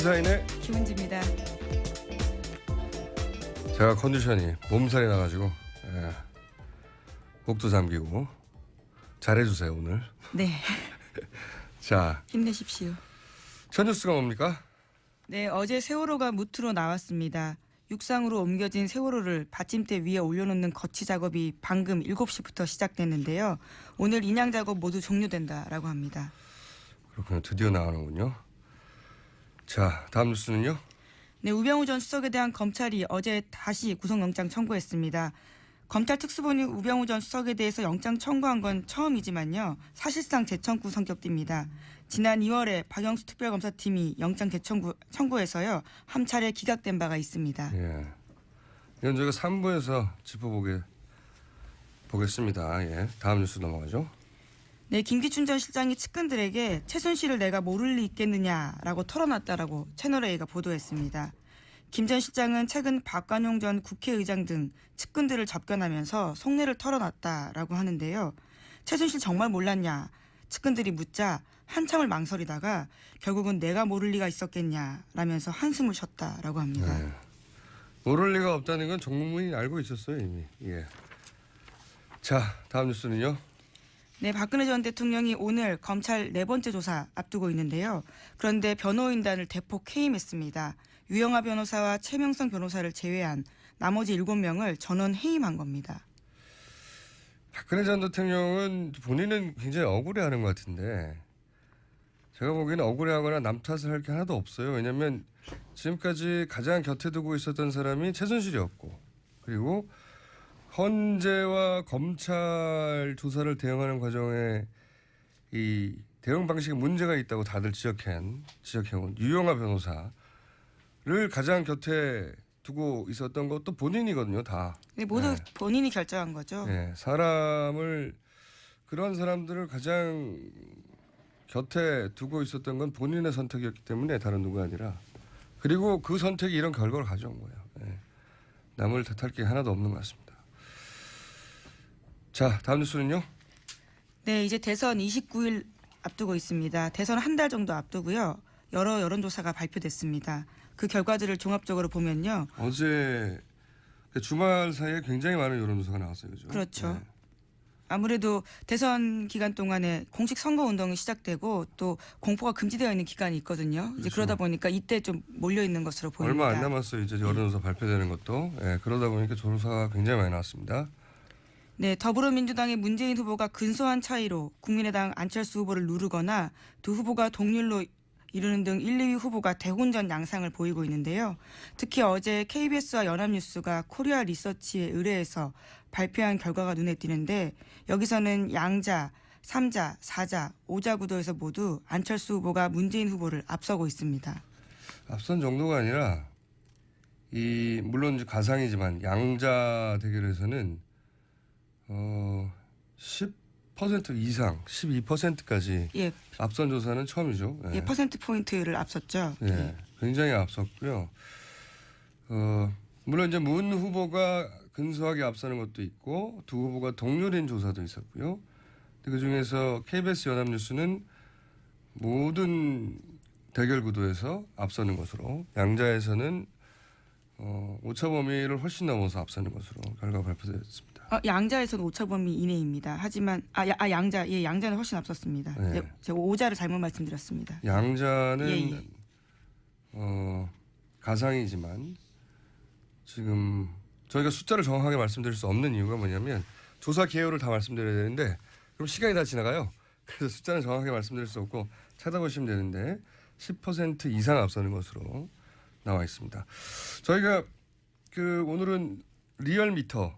시사인의 김은지입니다. 제가 컨디션이 몸살이 나가지고 목도 잠기고 잘해주세요 오늘. 네. 자, 힘내십시오. 첫 뉴스가 뭡니까? 네, 어제 세월호가 무트로 나왔습니다. 육상으로 옮겨진 세월호를 받침대 위에 올려놓는 거치 작업이 방금 7시부터 시작됐는데요. 오늘 인양 작업 모두 종료된다라고 합니다. 그렇군요. 드디어 나가는군요. 자, 다음 뉴스는요? 네, 우병우 전 수석에 대한 검찰이 어제 다시 구속영장 청구했습니다. 검찰 특수본이 우병우 전 수석에 대해서 영장 청구한 건 처음이지만요. 사실상 재청구 성격입니다. 지난 2월에 박영수 특별검사팀이 영장 재청구해서요. 한 차례 기각된 바가 있습니다. 예. 이건 저희가 3부에서 보겠습니다. 예. 다음 뉴스 넘어가죠. 네, 김기춘 전 실장이 측근들에게 최순실을 내가 모를 리 있겠느냐라고 털어놨다라고 채널A가 보도했습니다. 김 전 실장은 최근 박관용 전 국회의장 등 측근들을 접견하면서 속내를 털어놨다라고 하는데요. 최순실 정말 몰랐냐 측근들이 묻자 한참을 망설이다가 결국은 내가 모를 리가 있었겠냐라면서 한숨을 쉬었다라고 합니다. 네. 모를 리가 없다는 건 정무문이 알고 있었어요 이미. 예. 자, 다음 뉴스는요. 네, 박근혜 전 대통령이 오늘 검찰 4번째 조사 앞두고 있는데요. 그런데 변호인단을 대폭 해임했습니다. 유영하 변호사와 최명성 변호사를 제외한 나머지 7명을 전원 해임한 겁니다. 박근혜 전 대통령은 본인은 굉장히 억울해하는 것 같은데 제가 보기에는 억울해하거나 남 탓을 할 게 하나도 없어요. 왜냐하면 지금까지 가장 곁에 두고 있었던 사람이 최순실이었고 그리고 헌재와 검찰 조사를 대응하는 과정에 이 대응 방식에 문제가 있다고 다들 지적해온 유영하 변호사를 가장 곁에 두고 있었던 것도 본인이거든요, 다. 네, 모두 네. 본인이 결정한 거죠. 네, 그런 사람들을 가장 곁에 두고 있었던 건 본인의 선택이었기 때문에 다른 누가 아니라 그리고 그 선택이 이런 결과를 가져온 거예요. 네. 남을 탓할 게 하나도 없는 것 같습니다. 자, 다음 뉴스는요. 네, 이제 대선 29일 앞두고 있습니다. 대선 한 달 정도 앞두고요. 여러 여론조사가 발표됐습니다. 그 결과들을 종합적으로 보면요. 어제 주말 사이에 굉장히 많은 여론조사가 나왔어요. 그죠? 그렇죠. 네. 아무래도 대선 기간 동안에 공식 선거 운동이 시작되고 또 공포가 금지되어 있는 기간이 있거든요. 그렇죠. 이제 그러다 보니까 이때 좀 몰려 있는 것으로 보입니다. 얼마 안 남았어요. 이제 여론조사 발표되는 것도. 네, 그러다 보니까 조사가 굉장히 많이 나왔습니다. 네, 더불어민주당의 문재인 후보가 근소한 차이로 국민의당 안철수 후보를 누르거나 두 후보가 동률로 이루는 등 1, 2위 후보가 대혼전 양상을 보이고 있는데요. 특히 어제 KBS와 연합뉴스가 코리아 리서치에 의뢰해서 발표한 결과가 눈에 띄는데 여기서는 양자, 3자, 4자, 5자 구도에서 모두 안철수 후보가 문재인 후보를 앞서고 있습니다. 앞선 정도가 아니라 물론 이제 가상이지만 양자 대결에서는 10% 이상, 12%까지 예, 앞선 조사는 처음이죠. 예, 퍼센트 포인트를 앞섰죠. 네, 굉장히 앞섰고요. 물론 이제 문 후보가 근소하게 앞서는 것도 있고 두 후보가 동률인 조사도 있었고요. 그 중에서 KBS 연합뉴스는 모든 대결 구도에서 앞서는 것으로 양자에서는 오차 범위를 훨씬 넘어서 앞서는 것으로 결과가 발표됐습니다. 양자에서는 오차 범위 이내입니다. 하지만 양자는 훨씬 앞섰습니다. 네. 제가 5자를 잘못 말씀드렸습니다. 양자는 예. 가상이지만 지금 저희가 숫자를 정확하게 말씀드릴 수 없는 이유가 뭐냐면 조사 개요를 다 말씀드려야 되는데 그럼 시간이 다 지나가요. 그래서 숫자는 정확하게 말씀드릴 수 없고 찾아보시면 되는데 10% 이상 앞서는 것으로 나와 있습니다. 저희가 오늘은 리얼미터를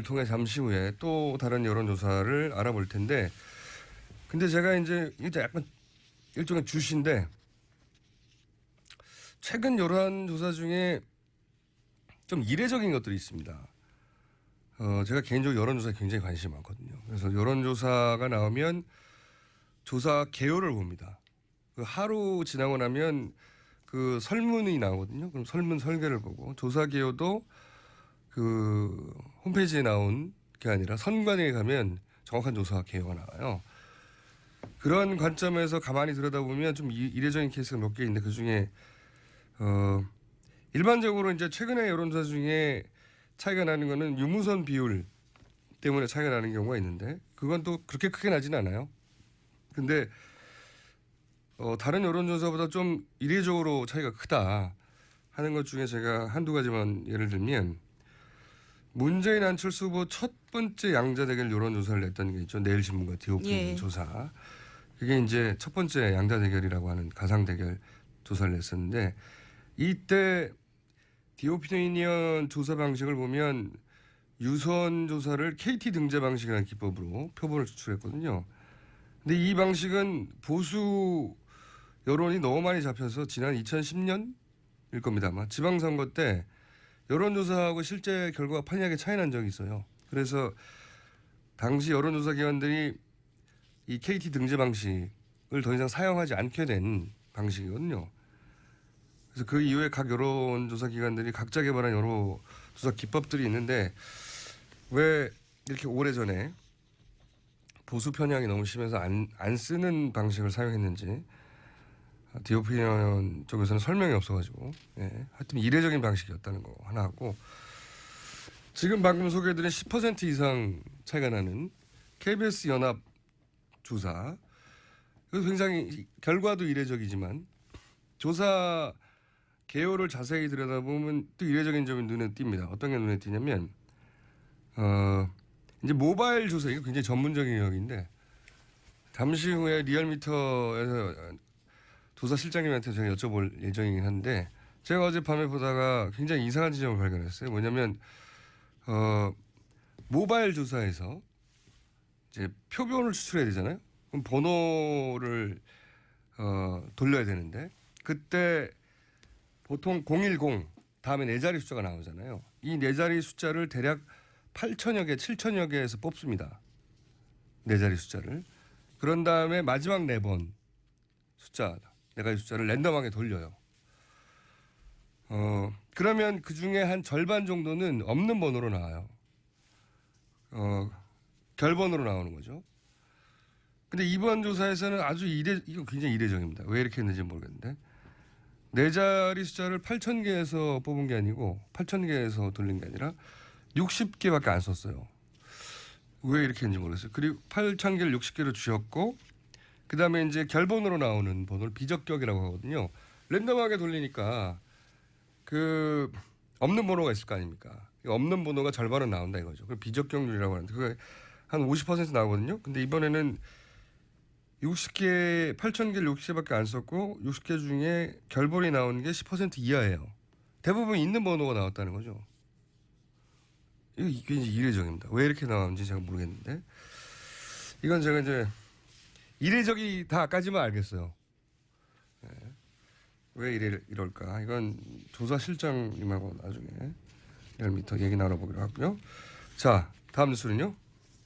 통해 잠시 후에 또 다른 여론조사를 알아볼 텐데 근데 제가 이제 약간 일종의 주시인데 최근 여론조사 중에 좀 이례적인 것들이 있습니다. 제가 개인적으로 여론조사에 굉장히 관심이 많거든요. 그래서 여론조사가 나오면 조사 개요를 봅니다. 하루 지나고 나면 그 설문이 나오거든요. 그럼 설문 설계를 보고 조사 개요도 그 홈페이지에 나온 게 아니라 선관위에 가면 정확한 조사 개요가 나와요. 그런 관점에서 가만히 들여다보면 좀 이례적인 케이스가 몇 개 있는데 그 중에 일반적으로 이제 최근에 여론조사 중에 차이가 나는 거는 유무선 비율 때문에 차이가 나는 경우가 있는데 그건 또 그렇게 크게 나지는 않아요. 근데 다른 여론조사보다 좀 이례적으로 차이가 크다 하는 것 중에 제가 한두 가지만 예를 들면 문재인 안철수 후보 첫 번째 양자 대결 여론조사를 냈던 게 있죠. 내일신문과 디오피니언 예. 조사. 그게 이제 첫 번째 양자 대결이라고 하는 가상 대결 조사를 냈었는데 이때 디오피니언 조사 방식을 보면 유선 조사를 KT 등재 방식이라는 기법으로 표본을 추출했거든요. 근데 이 방식은 보수 여론이 너무 많이 잡혀서 지난 2010년일 겁니다. 아마 지방선거 때 여론조사하고 실제 결과가 판이하게 차이 난 적이 있어요. 그래서 당시 여론조사 기관들이 이 KT 등재 방식을 더 이상 사용하지 않게 된 방식이거든요. 그래서 그 이후에 각 여론조사 기관들이 각자 개발한 여론조사 기법들이 있는데 왜 이렇게 오래전에 보수 편향이 너무 심해서 안 쓰는 방식을 사용했는지 디오피니언 쪽에서는 설명이 없어가지고 하여튼 이례적인 방식이었다는 거 하나 하고 지금 방금 소개해드린 10% 이상 차이가 나는 KBS 연합 조사 이거 굉장히 결과도 이례적이지만 조사 개요를 자세히 들여다보면 또 이례적인 점이 눈에 띕니다. 어떤 게 눈에 띄냐면 이제 모바일 조사 이거 굉장히 전문적인 영역인데 잠시 후에 리얼미터에서 조사 실장님한테 제가 여쭤볼 예정이긴 한데 제가 어젯밤에 보다가 굉장히 이상한 지점을 발견했어요. 뭐냐면 모바일 조사에서 이제 표본을 추출해야 되잖아요. 그럼 번호를 돌려야 되는데 그때 보통 010 다음에 네 자리 숫자가 나오잖아요. 이 네 자리 숫자를 대략 8천여 개, 7천여 개에서 뽑습니다. 네 자리 숫자를. 그런 다음에 마지막 네 번 숫자, 네 가지 숫자를 랜덤하게 돌려요. 그러면 그 중에 한 절반 정도는 없는 번호로 나와요. 결번으로 나오는 거죠. 근데 이번 조사에서는 아주 이거 굉장히 이례적입니다. 왜 이렇게 했는지 모르겠는데. 네 자리 숫자를 8,000개에서 뽑은 게 아니고 8,000개에서 돌린 게 아니라 60개밖에 안 썼어요. 왜 이렇게 했는지 모르겠어요. 그리고 8,000개를 60개로 쥐었고 그다음에 이제 결번으로 나오는 번호를 비적격이라고 하거든요. 랜덤하게 돌리니까 그 없는 번호가 있을 거 아닙니까? 없는 번호가 절반은 나온다 이거죠. 그 비적격률이라고 하는데 그게 한 50% 나오거든요. 근데 이번에는 60개, 8,000개를 60개밖에 안 썼고 60개 중에 결번이 나오는 게 10% 이하예요. 대부분 있는 번호가 나왔다는 거죠. 이게 이제 이례적입니다. 왜 이렇게 나왔는지 제가 모르겠는데 이건 제가 이제 이례적이다까지만 알겠어요. 네. 왜 이럴까? 이건 조사 실장님하고 나중에 리얼미터 얘기 나눠보기로 하고요. 자, 다음 뉴스는요.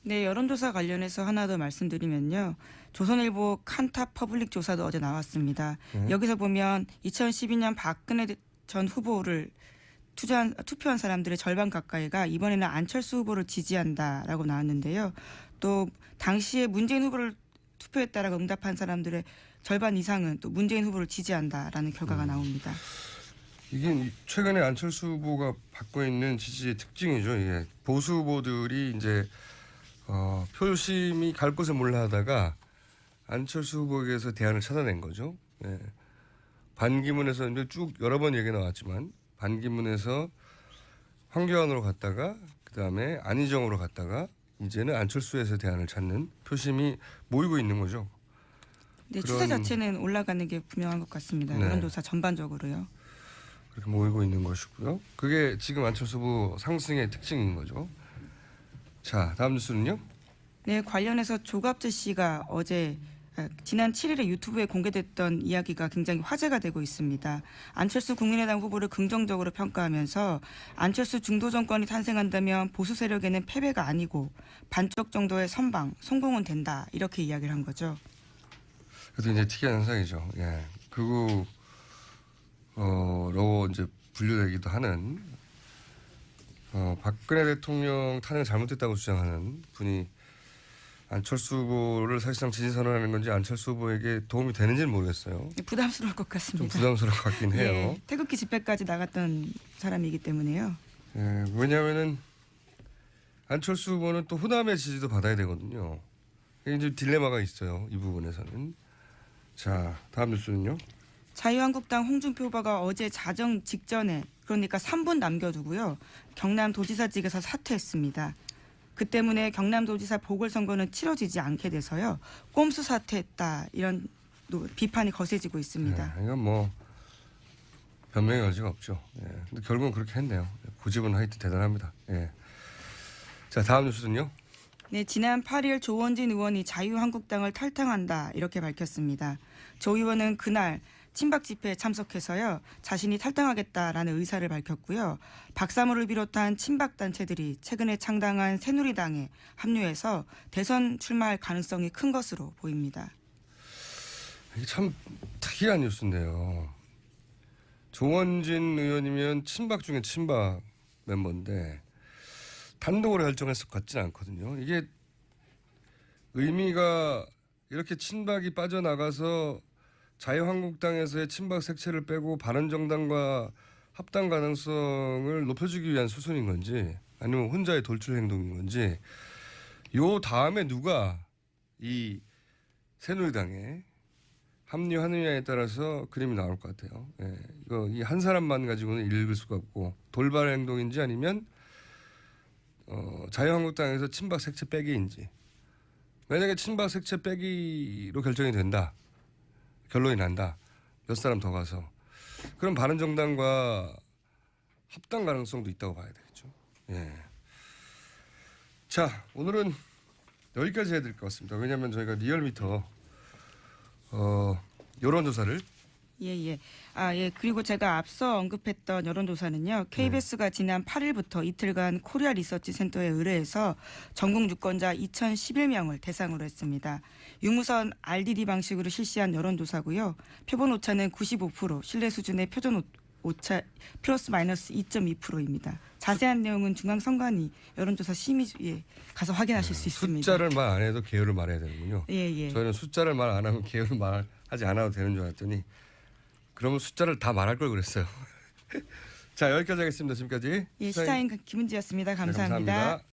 네, 여론조사 관련해서 하나 더 말씀드리면요. 조선일보 칸탑 퍼블릭 조사도 어제 나왔습니다. 여기서 보면 2012년 박근혜 전 후보를 투표한 사람들의 절반 가까이가 이번에는 안철수 후보를 지지한다라고 나왔는데요. 또 당시에 문재인 후보를 투표했다라고 응답한 사람들의 절반 이상은 또 문재인 후보를 지지한다라는 결과가 나옵니다. 이게 최근에 안철수 후보가 받고 있는 지지의 특징이죠. 이게 보수 후보들이 이제 표심이 갈 곳을 몰라 하다가 안철수 후보에게서 대안을 찾아낸 거죠. 예. 반기문에서 이제 쭉 여러 번 얘기 나왔지만 반기문에서 황교안으로 갔다가 그다음에 안희정으로 갔다가 이제는 안철수에서 대안을 찾는 표심이 모이고 있는 거죠. 네, 추세 자체는 올라가는 게 분명한 것 같습니다. 네. 여론조사 전반적으로요. 그렇게 모이고 있는 것이고요. 그게 지금 안철수 후보 상승의 특징인 거죠. 자, 다음 뉴스는요. 네, 관련해서 조갑재 씨가 어제 지난 7일에 유튜브에 공개됐던 이야기가 굉장히 화제가 되고 있습니다. 안철수 국민의당 후보를 긍정적으로 평가하면서 안철수 중도 정권이 탄생한다면 보수 세력에는 패배가 아니고 반쪽 정도의 선방, 성공은 된다 이렇게 이야기를 한 거죠. 그래도 이제 특이한 현상이죠. 예, 극우로 이제 분류되기도 하는 박근혜 대통령 탄핵 잘못됐다고 주장하는 분이 안철수 후보를 사실상 지지 선언하는 건지 안철수 후보에게 도움이 되는지는 모르겠어요. 부담스러울 것 좀 같습니다. 부담스러울 것 같긴 해요. 예, 태극기 집회까지 나갔던 사람이기 때문에요. 예, 왜냐하면은 안철수 후보는 또 호남의 지지도 받아야 되거든요. 이제 딜레마가 있어요. 이 부분에서는. 자, 다음 뉴스는요. 자유한국당 홍준표 후보가 어제 자정 직전에 그러니까 3분 남겨두고요. 경남도지사직에서 사퇴했습니다. 그 때문에 경남도지사 보궐선거는 치러지지 않게 돼서요. 꼼수 사퇴했다 이런 비판이 거세지고 있습니다. 예, 이건 뭐 변명의 여지가 없죠. 예, 근데 결국은 그렇게 했네요. 고집은 하여튼 대단합니다. 예. 자, 다음 뉴스는요. 네, 지난 8일 조원진 의원이 자유한국당을 탈당한다 이렇게 밝혔습니다. 조 의원은 그날 친박 집회에 참석해서요. 자신이 탈당하겠다라는 의사를 밝혔고요. 박사모를 비롯한 친박 단체들이 최근에 창당한 새누리당에 합류해서 대선 출마할 가능성이 큰 것으로 보입니다. 이게 참 특이한 뉴스인데요. 조원진 의원이면 친박 중에 친박 멤버인데 단독으로 결정했을 것 같지는 않거든요. 이게 의미가 이렇게 친박이 빠져나가서 자유한국당에서의 친박 색채를 빼고 바른정당과 합당 가능성을 높여주기 위한 수순인 건지 아니면 혼자의 돌출 행동인 건지 요 다음에 누가 이 새누리당에 합류하느냐에 따라서 그림이 나올 것 같아요. 예, 이거 이 한 사람만 가지고는 읽을 수가 없고 돌발 행동인지 아니면 자유한국당에서 친박 색채 빼기인지. 만약에 친박 색채 빼기로 결정이 된다. 결론이 난다. 몇 사람 더 가서. 그럼 바른정당과 합당 가능성도 있다고 봐야 되겠죠. 예. 자, 오늘은 여기까지 해야 될 것 같습니다. 왜냐하면 저희가 리얼미터 여론조사를 예. 그리고 제가 앞서 언급했던 여론조사는요. KBS가 지난 8일부터 이틀간 코리아 리서치 센터에 의뢰해서 전국 유권자 2,011명을 대상으로 했습니다. 유무선 RDD 방식으로 실시한 여론조사고요. 표본 오차는 95%, 신뢰 수준의 표준 오차 플러스 마이너스 2.2%입니다. 자세한 내용은 중앙선관위 여론조사 심의위에 가서 확인하실 수 있습니다. 숫자를 말 안 해도 개요를 말해야 되는군요. 예. 저희는 숫자를 말 안 하면 개요를 말하지 않아도 되는 줄 알았더니 그러면 숫자를 다 말할 걸 그랬어요. 자, 여기까지 하겠습니다. 지금까지 예, 시사인 김은지였습니다. 네, 감사합니다. 감사합니다.